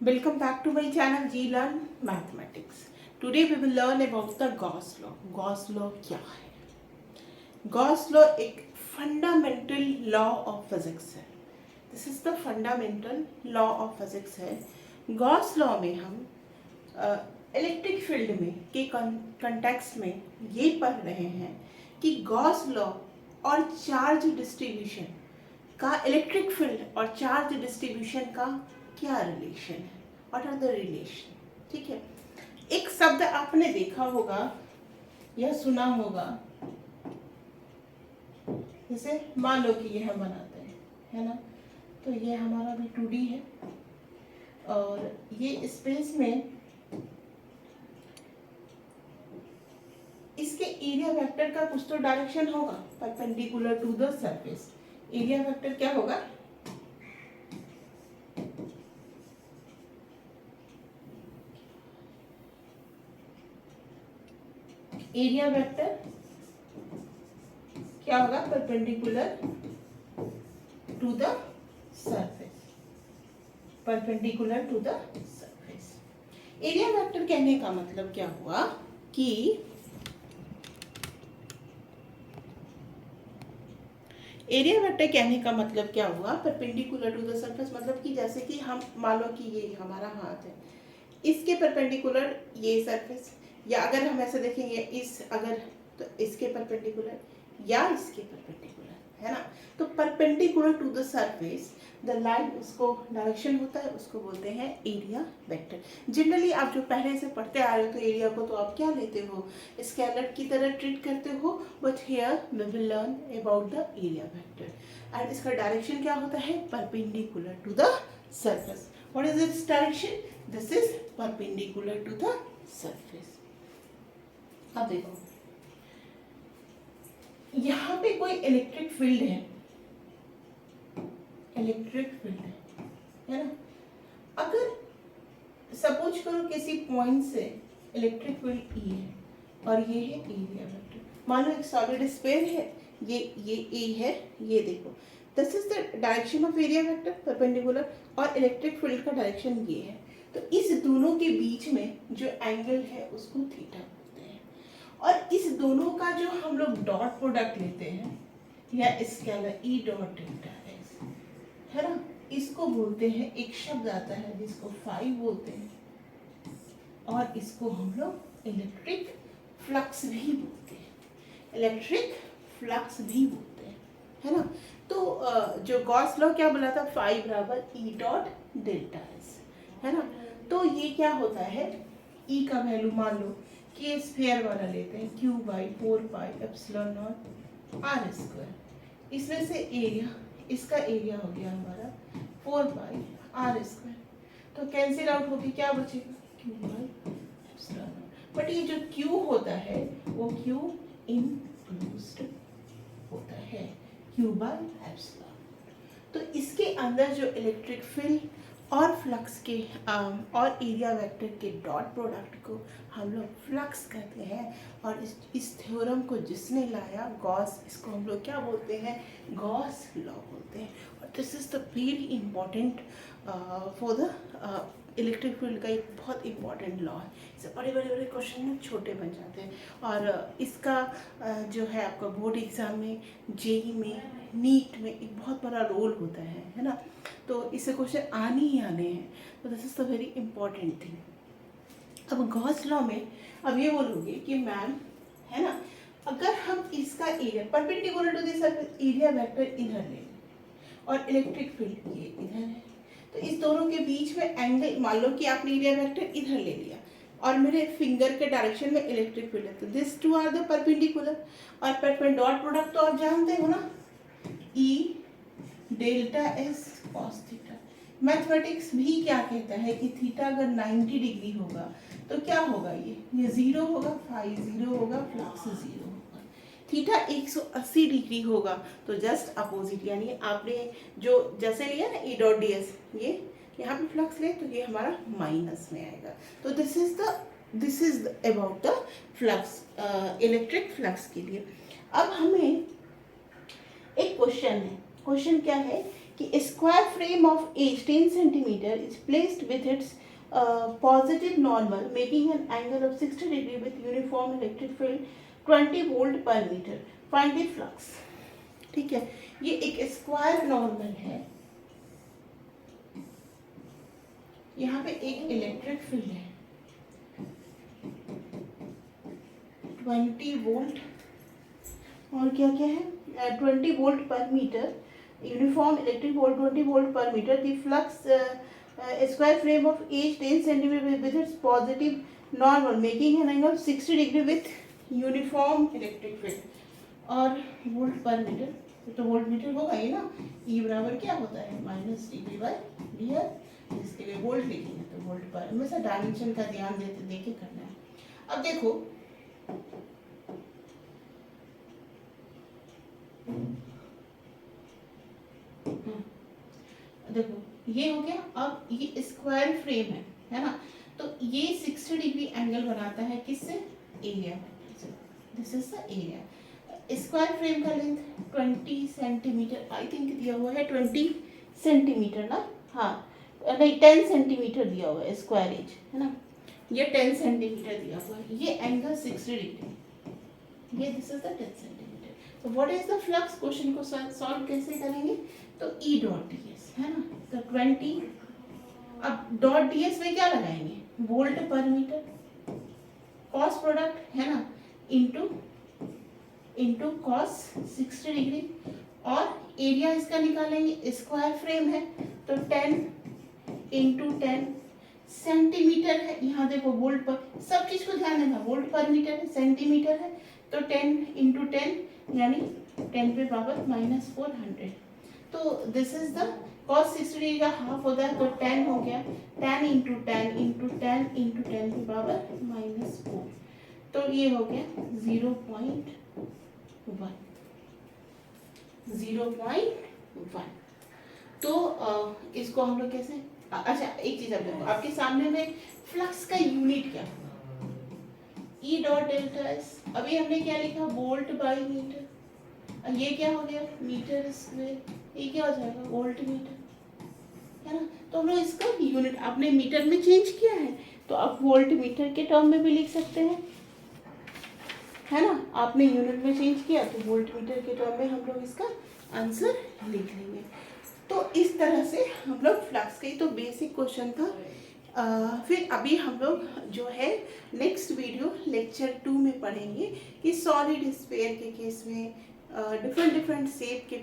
Welcome back to my channel G Learn Mathematics. Today we will learn about the Gauss law. Gauss law क्या है? Gauss law एक fundamental law of physics है. This is the fundamental law of physics है. Gauss law में हम electric field में के context में ये पढ़ रहे हैं कि गॉस लॉ और चार्ज डिस्ट्रीब्यूशन का इलेक्ट्रिक फील्ड और चार्ज डिस्ट्रीब्यूशन का क्या रिलेशन है, व्हाट आर द रिलेशन. ठीक है, एक शब्द आपने देखा होगा या सुना होगा, जैसे मान लो कि ये हम बनाते हैं, है ना. तो ये हमारा भी 2D है और ये स्पेस में इसके एरिया वेक्टर का कुछ तो डायरेक्शन होगा perpendicular to the surface. Area vector क्या होगा? एरिया वेक्टर क्या होगा? Perpendicular to the surface. Perpendicular to the surface. Area vector कहने का मतलब क्या हुआ कि एरिया वेक्टर कहने का मतलब क्या हुआ? परपेंडिकुलर टू द सरफेस, मतलब कि जैसे कि हम मान लो कि ये हमारा हाथ है, इसके परपेंडिकुलर ये सरफेस, या अगर हम ऐसे देखेंगे इस अगर तो इसके परपेंडिकुलर या इसके परपेंडिकुलर, है ना. तो perpendicular to the surface the line उसको डायरेक्शन होता है, उसको बोलते हैं एरिया वेक्टर. जनरली आप जो पहले से पढ़ते आ रहे हो तो एरिया को तो आप क्या लेते हो? स्केलर की तरह ट्रीट करते हो. But here we will learn about the area vector and इसका डायरेक्शन क्या होता है? Perpendicular to the surface. What is its direction? This is perpendicular to the surface. अब देखो यहाँ पे कोई इलेक्ट्रिक फील्ड है, इलेक्ट्रिक फील्ड है ना. अगर सपोज करो किसी पॉइंट से इलेक्ट्रिक फील्ड ई है और ये है एरिया वेक्टर. मान लो एक सॉलिड स्फीयर है, ये ए है, ये देखो this is the direction of area vector perpendicular, और इलेक्ट्रिक फील्ड का डायरेक्शन ये है. तो इस दोनों के बीच में जो एंगल है उसको थीटा बोलते हैं. और इस दोनों का जो हम लोग डॉट प्रोडक्ट लेते हैं या scalar E dot delta S, है ना, इसको बोलते हैं, एक शब्द आता है जिसको फाई बोलते हैं और इसको हम लोग इलेक्ट्रिक फ्लक्स भी बोलते हैं. इलेक्ट्रिक फ्लक्स भी बोलते हैं, है ना. तो जो गॉस लॉ क्या बोला था? फाई बराबर ई डॉट डेल्टा एस, है ना. तो ये क्या होता है? ई का वैल्यू मान लो कि स्फीयर वाला लेते हैं q by 4 pi epsilon naught r square. इसमें से एरिया, इसका एरिया हो गया हमारा 4 पाई आर स्क्वायर. तो कैंसिल आउट होके क्या बचेगा? q by epsilon naught. But ये जो q होता है वो q इनक्लूज्ड होता है, q बाई एप्सिलॉन. तो इसके अंदर जो इलेक्ट्रिक फील्ड और फ्लक्स के और एरिया वेक्टर के डॉट प्रोडक्ट को हम लोग फ्लक्स कहते हैं. और इस थ्योरम को जिसने लाया गॉस, इसको हम लोग क्या बोलते हैं? गॉस लॉ बोलते हैं. और this is the very important for the electric field का एक बहुत इम्पॉर्टेंट लॉ है. इससे बड़े बड़े बड़े क्वेश्चन में छोटे बन जाते हैं. और इसका जो है आपका बोर्ड एग्जाम में, जेई में, नीट में एक बहुत बड़ा रोल होता है ना. तो इससे क्वेश्चन आने ही आने हैं. तो this is the very important thing. अब गॉस लॉ में अब ये बोलोगे कि मैम, है ना, अगर हम इसका area perpendicular to this area vector इधर ले और इलेक्ट्रिक फील्ड ये इधर है, तो इस दोनों के बीच में एंगल, मान लो कि आपने एरिया वेक्टर इधर ले लिया और मेरे फिंगर के डायरेक्शन में इलेक्ट्रिक फील्ड है, तो this two are the perpendicular. और डॉट प्रोडक्ट तो आप जानते हो ना, E delta S cos theta. Mathematics भी क्या कहता है कि थीटा अगर 90 डिग्री होगा तो क्या होगा? ये जीरो होगा, फाई जीरो होगा, फ्लक्स जीरो होगा. थीटा 180 डिग्री होगा तो जस्ट अपोजिट, यानी आपने जो जैसे लिया ना ई डॉट डी एस, ये यहाँ पे फ्लक्स ले तो ये हमारा माइनस में आएगा. तो this is about the flux, electric flux के लिए. अब हमें एक क्वेश्चन है. क्वेश्चन क्या है कि square frame of edge 10 centimetre is placed with its positive normal making an angle of 60 degree with uniform electric field 20 volt per metre, find the flux. ठीक है, ये एक स्क्वायर नॉर्मल है, यहाँ पे एक इलेक्ट्रिक फील्ड है 20 वोल्ट और क्या क्या है 20 volt per metre, uniform electric volt 20 volt per metre. The flux square frame of edge 10 centimetre with its positive normal making an angle 60 degree with uniform electric field और volt per metre, तो volt metre होगा ही ना, ई बराबर क्या होता है minus dV by dr, इसके लिए वोल्ट लिखेंगे तो वोल्ट पर, हमेशा डायमेंशन का ध्यान देके करना है। अब देखो देखो ये हो गया, अब ये स्क्वायर फ्रेम है ना, तो ये 60 डिग्री एंगल बनाता है किससे, एरिया से, this is the area. Square frame का लेंथ 20 सेंटीमीटर आई थिंक दिया हुआ है, 20 सेंटीमीटर ना, हाँ नहीं 10 सेंटीमीटर दिया हुआ है स्क्वायर एज है ना, ये 10 सेंटीमीटर दिया हुआ है, ये एंगल 60 डिग्री, ये दिस इज द 10 सेंटीमीटर। तो what is the flux, question को सॉल्व कैसे करेंगे, तो ई डॉट डी एस है ना, तो 20, अब डॉट डी एस में क्या लगाएंगे, volt per metre, cos product है ना, इंटू कॉस 60 डिग्री, और एरिया इसका निकालेंगे, स्क्वायर फ्रेम है तो 10 इंटू 10 सेंटीमीटर है, यहाँ देखो वोल्ट पर, सब चीज को ध्यान देना, वोल्ट पर मीटर है, सेंटीमीटर है तो 10 इंटू 10 यानी 10 पे पावर -400, तो this is the cos 60 degree का हाफ होता है तो 10 हो गया, 10 इंटू 10 इंटू 10 इंटू 10 पे पावर -4, तो ये हो गया 0.1, तो इसको हम लोग कैसे, अच्छा एक चीज आप देखो, आपके सामने में फ्लक्स का यूनिट क्या होगा, ई डॉट डेल्टा एस, अभी हमने क्या लिखा वोल्ट बाई मीटर, ये क्या हो गया मीटर स्क्वायर, ये क्या हो जाएगा वोल्ट मीटर है ना, तो हम लोग इसका यूनिट आपने मीटर में चेंज किया है तो आप वोल्ट मीटर के टर्म में भी लिख सकते हैं है ना, आपने यूनिट में चेंज किया तो वोल्ट मीटर के टर्म में हम लोग इसका आंसर लिख लेंगे। तो इस तरह से हम लोग फ्लक्स का ही तो बेसिक क्वेश्चन था। फिर अभी हम लोग जो है नेक्स्ट वीडियो लेक्चर 2 में पढ़ेंगे कि सॉलिड स्फीयर के केस में, डिफरेंट शेप के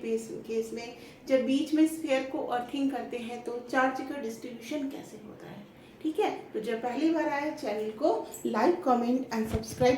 केस में जब बीच में स्फीयर को अर्थिंग करते हैं तो चार्ज का डिस्ट्रीब्यूशन कैसे होता है। ठीक है, तो जब पहली बार आए चैनल को लाइक कमेंट एंड सब्सक्राइब